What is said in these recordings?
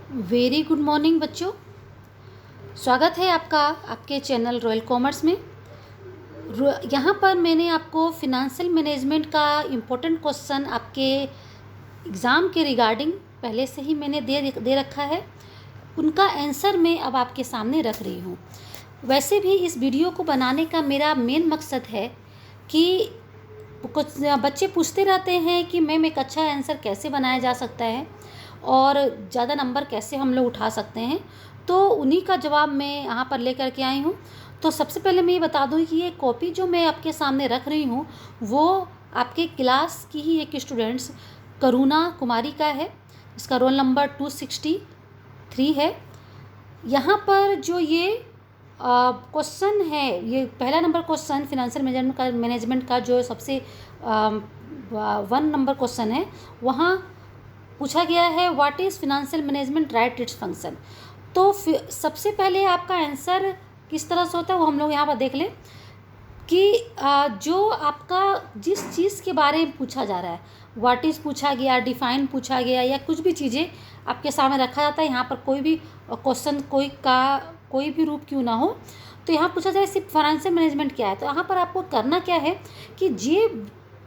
Very good morning बच्चों। स्वागत है आपका आपके चैनल रॉयल कॉमर्स में। यहाँ पर मैंने आपको फिनेंशियल मैनेजमेंट का इम्पोर्टेंट क्वेश्चन आपके एग्ज़ाम के रिगार्डिंग पहले से ही मैंने दे रखा है। उनका आंसर मैं अब आपके सामने रख रही हूँ। वैसे भी इस वीडियो को बनाने का मेरा मेन मकसद है कि कुछ बच्चे पूछते रहते हैं कि मैम एक अच्छा आंसर कैसे बनाया जा सकता है और ज़्यादा नंबर कैसे हम लोग उठा सकते हैं, तो उन्हीं का जवाब मैं यहाँ पर लेकर के आई हूँ। तो सबसे पहले मैं ये बता दूँ कि ये कॉपी जो मैं आपके सामने रख रही हूँ वो आपके क्लास की ही एक स्टूडेंट्स करुणा कुमारी का है। इसका रोल नंबर 263 है। यहाँ पर जो ये क्वेश्चन है, ये पहला नंबर क्वेश्चन फिनेंशियल मैनेजमेंट का जो सबसे 1 नंबर क्वेश्चन है, वहाँ पूछा गया है what is financial management right its function. तो सबसे पहले आपका आंसर किस तरह से होता है वो हम लोग यहाँ पर देख लें कि जो आपका जिस चीज़ के बारे में पूछा जा रहा है, व्हाट इज़ पूछा गया, डिफाइन पूछा गया या कुछ भी चीज़ें आपके सामने रखा जाता है। यहाँ पर कोई भी क्वेश्चन कोई भी रूप क्यों ना हो, तो यहाँ पूछा जाए सिर्फ फाइनेंशियल मैनेजमेंट क्या है, तो यहाँ पर आपको करना क्या है कि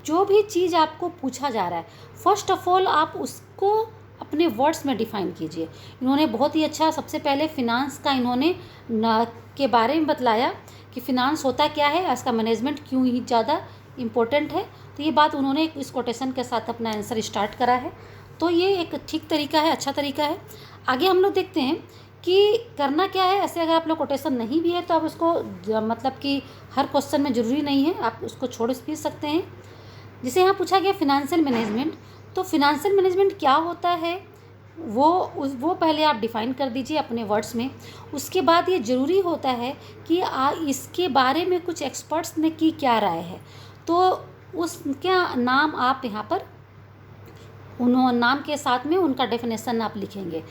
जो भी चीज़ आपको पूछा जा रहा है, फर्स्ट ऑफ ऑल आप उसको अपने वर्ड्स में डिफ़ाइन कीजिए। इन्होंने बहुत ही अच्छा सबसे पहले फिनांस का इन्होंने के बारे में बतलाया कि फिनांस होता क्या है, इसका मैनेजमेंट क्यों ही ज़्यादा इम्पोर्टेंट है। तो ये बात उन्होंने इस कोटेशन के साथ अपना आंसर स्टार्ट करा है। तो ये एक ठीक तरीका है, अच्छा तरीका है। आगे हम लोग देखते हैं कि करना क्या है। ऐसे अगर आप लोग कोटेशन नहीं भी है तो आप उसको मतलब कि हर क्वेश्चन में ज़रूरी नहीं है, आप उसको छोड़ भी सकते हैं। जिसे यहाँ पूछा गया फिनेंशियल मैनेजमेंट, तो फिनेंशियल मैनेजमेंट क्या होता है वो पहले आप डिफ़ाइन कर दीजिए अपने वर्ड्स में। उसके बाद ये ज़रूरी होता है कि इसके बारे में कुछ एक्सपर्ट्स ने की क्या राय है, तो उसका नाम आप यहाँ पर नाम के साथ में उनका डेफिनेशन आप लिखेंगे।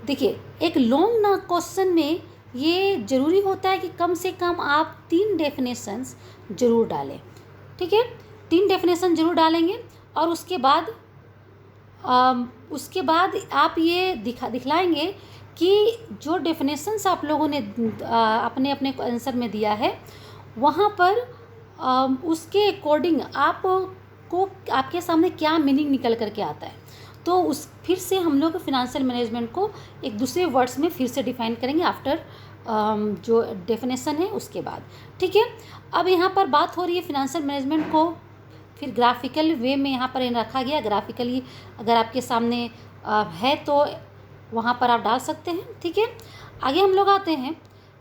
देखिए, एक लॉन्ग ना क्वेश्चन में ये ज़रूरी होता है कि कम से कम आप 3 डेफिनेशंस ज़रूर डालें। ठीक है, 3 डेफिनेशन ज़रूर डालेंगे और उसके बाद आप ये दिखलाएंगे कि जो डेफिनेशंस आप लोगों ने अपने अपने आंसर में दिया है वहाँ पर उसके अकॉर्डिंग आपको आपके सामने क्या मीनिंग निकल करके आता है। तो फिर से हम लोग फाइनेंशियल मैनेजमेंट को एक दूसरे वर्ड्स में फिर से डिफाइन करेंगे आफ्टर जो डेफिनेशन है उसके बाद। ठीक है, अब यहाँ पर बात हो रही है फाइनेंशियल मैनेजमेंट को फिर ग्राफिकल वे में यहाँ पर रखा गया। ग्राफिकली अगर आपके सामने है तो वहाँ पर आप डाल सकते हैं। ठीक है, आगे हम लोग आते हैं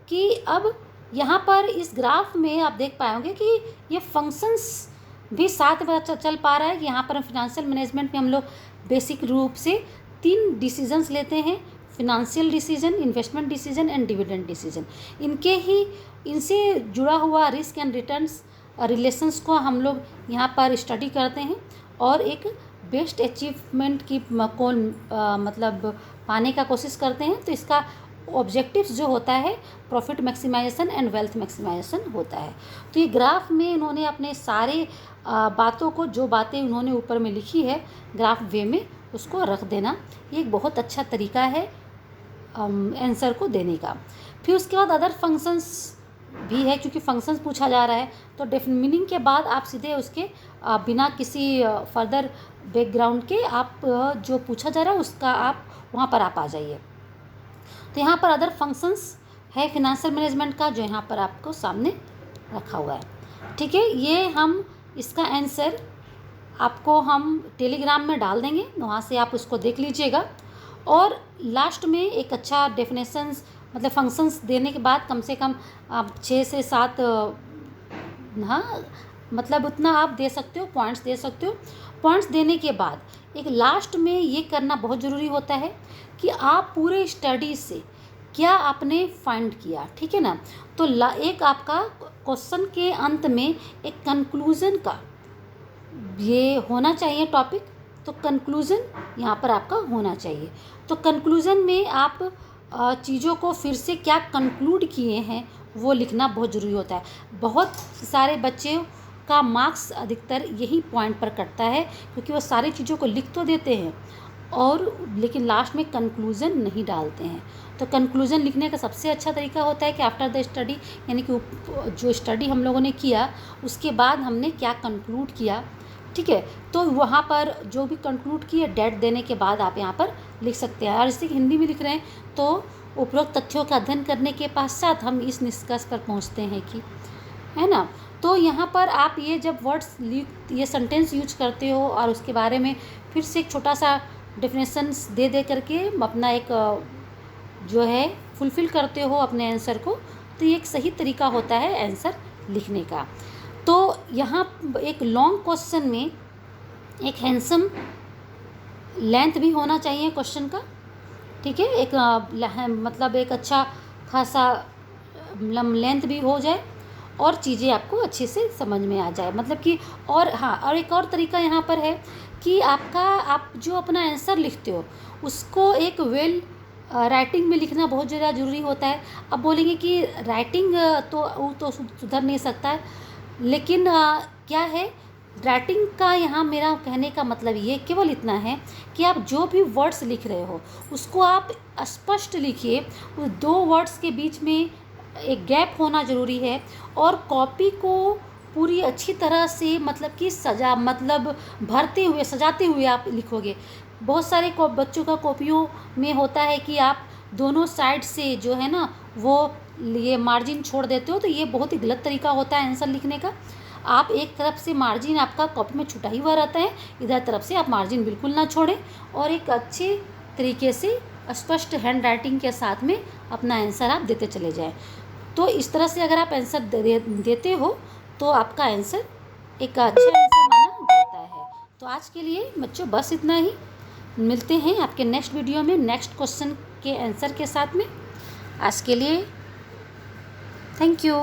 कि अब यहाँ पर इस ग्राफ में आप देख पाएंगे कि ये फंक्शंस भी साथ में चल पा रहा है कि यहाँ पर फाइनेंशियल मैनेजमेंट में हम लोग बेसिक रूप से 3 डिसीजंस लेते हैं, financial decision, investment decision and dividend decision. इनसे जुड़ा हुआ रिस्क एंड रिटर्न्स रिलेशंस को हम लोग यहाँ पर स्टडी करते हैं और एक बेस्ट अचीवमेंट की मतलब पाने का कोशिश करते हैं। तो इसका ऑब्जेक्टिव्स जो होता है profit maximisation and wealth maximisation होता है। तो ये ग्राफ में इन्होंने अपने सारे बातों को, जो बातें उन्होंने ऊपर में लिखी है ग्राफ वे में, उसको रख देना। ये एक बहुत अच्छा तरीका है आंसर को देने का। फिर उसके बाद अदर फंक्शंस भी है, क्योंकि फंक्शंस पूछा जा रहा है तो मीनिंग के बाद आप सीधे उसके बिना किसी फर्दर बैकग्राउंड के आप जो पूछा जा रहा है उसका आप वहाँ पर आप आ जाइए। तो यहाँ पर अदर फंक्शंस है फिनेंशियल मैनेजमेंट का जो यहाँ पर आपको सामने रखा हुआ है। ठीक है, ये हम इसका आंसर आपको हम टेलीग्राम में डाल देंगे, वहाँ से आप उसको देख लीजिएगा। और लास्ट में एक अच्छा डेफिनेशंस मतलब फंक्शंस देने के बाद कम से कम आप 6 से 7 हाँ मतलब उतना आप दे सकते हो, पॉइंट्स दे सकते हो। पॉइंट्स देने के बाद एक लास्ट में ये करना बहुत ज़रूरी होता है कि आप पूरे स्टडी से क्या आपने फाइंड किया। ठीक है ना, तो एक आपका क्वेश्चन के अंत में एक कंक्लूज़न का ये होना चाहिए टॉपिक, तो कंक्लूज़न यहाँ पर आपका होना चाहिए। तो कंक्लूज़न में आप चीज़ों को फिर से क्या कंक्लूड किए हैं वो लिखना बहुत ज़रूरी होता है। बहुत सारे बच्चे का मार्क्स अधिकतर यही पॉइंट पर कटता है, क्योंकि वो सारी चीज़ों को लिख तो देते हैं और लेकिन लास्ट में कंक्लूज़न नहीं डालते हैं। तो कंक्लूज़न लिखने का सबसे अच्छा तरीका होता है कि आफ्टर द स्टडी, यानी कि जो स्टडी हम लोगों ने किया उसके बाद हमने क्या कंक्लूड किया, ठीक है, तो वहाँ पर जो भी कंक्लूड किया डेट देने के बाद आप यहाँ पर लिख सकते हैं। और इसी हिंदी में लिख रहे हैं तो उपरोक्त तथ्यों का अध्ययन करने के पश्चात हम इस निष्कर्ष पर पहुँचते हैं कि, है ना। तो यहाँ पर आप ये जब वर्ड्स ये सेंटेंस यूज करते हो और उसके बारे में फिर से एक छोटा सा डेफिनेशंस दे करके अपना एक जो है फुलफ़िल करते हो अपने आंसर को, तो ये एक सही तरीका होता है आंसर लिखने का। तो यहाँ एक लॉन्ग क्वेश्चन में एक हैंडसम लेंथ भी होना चाहिए क्वेश्चन का, ठीक है, एक मतलब एक अच्छा खासा लेंथ भी हो जाए और चीज़ें आपको अच्छे से समझ में आ जाए, मतलब कि। और हाँ, और एक और तरीका यहाँ पर है कि आप जो अपना आंसर लिखते हो उसको एक वेल राइटिंग में लिखना बहुत ज़्यादा ज़रूरी होता है। अब बोलेंगे कि राइटिंग तो वो तो सुधर नहीं सकता है, लेकिन क्या है, राइटिंग का यहाँ मेरा कहने का मतलब ये केवल इतना है कि आप जो भी वर्ड्स लिख रहे हो उसको आप स्पष्ट लिखिए, उस दो वर्ड्स के बीच में एक गैप होना ज़रूरी है, और कॉपी को पूरी अच्छी तरह से मतलब कि भरते हुए सजाते हुए आप लिखोगे। बहुत सारे बच्चों का कॉपियों में होता है कि आप दोनों साइड से जो है ना वो ये मार्जिन छोड़ देते हो, तो ये बहुत ही गलत तरीका होता है आंसर लिखने का। आप एक तरफ से मार्जिन आपका कॉपी में छुटा ही हुआ रहता है, इधर तरफ से आप मार्जिन बिल्कुल ना छोड़ें और एक अच्छे तरीके से स्पष्ट हैंड राइटिंग के साथ में अपना आंसर आप देते चले जाएं। तो इस तरह से अगर आप आंसर देते हो तो आपका आंसर एक अच्छा आंसर माना जाता है। तो आज के लिए बच्चों बस इतना ही, मिलते हैं आपके नेक्स्ट वीडियो में नेक्स्ट क्वेश्चन के आंसर के साथ में। आज के लिए थैंक यू।